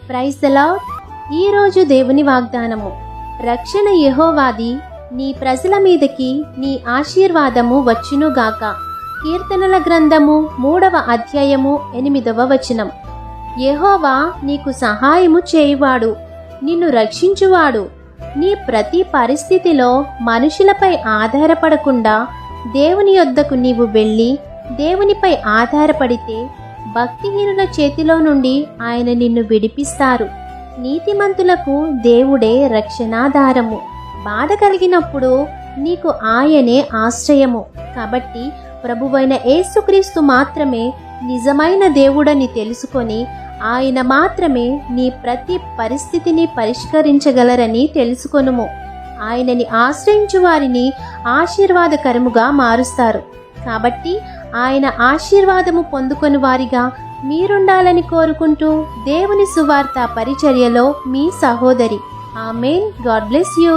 Praise the lord. ఈరోజు దేవుని వాగ్దానము. రక్షణ యెహోవాది, నీ ప్రజల మీదకి నీ ఆశీర్వాదము వచ్చునుగాక. కీర్తనల గ్రంథము 3వ అధ్యాయము 8వ వచనం. యెహోవా నీకు సహాయము చేయువాడు, నిన్ను రక్షించువాడు. నీ ప్రతి పరిస్థితిలో మనుషులపై ఆధారపడకుండా దేవుని యొద్దకు నీవు వెళ్ళి దేవునిపై ఆధారపడితే భక్తిహీనుల చేతిలో నుండి ఆయన నిన్ను విడిపిస్తారు. నీతిమంతులకు దేవుడే రక్షణాధారము. బాధ కలిగినప్పుడు నీకు ఆయనే ఆశ్రయము. కాబట్టి ప్రభువైన యేసుక్రీస్తు మాత్రమే నిజమైన దేవుడని తెలుసుకొని ఆయన మాత్రమే నీ ప్రతి పరిస్థితిని పరిష్కరించగలరని తెలుసుకొనుము. ఆయనని ఆశ్రయించు వారిని ఆశీర్వాదకరముగా మారుస్తారు. కాబట్టి ఆయన ఆశీర్వాదము పొందుకొని వారిగా మీరుండాలని కోరుకుంటూ దేవుని సువార్త పరిచర్యలో మీ సహోదరి. ఆమేన్. God bless you.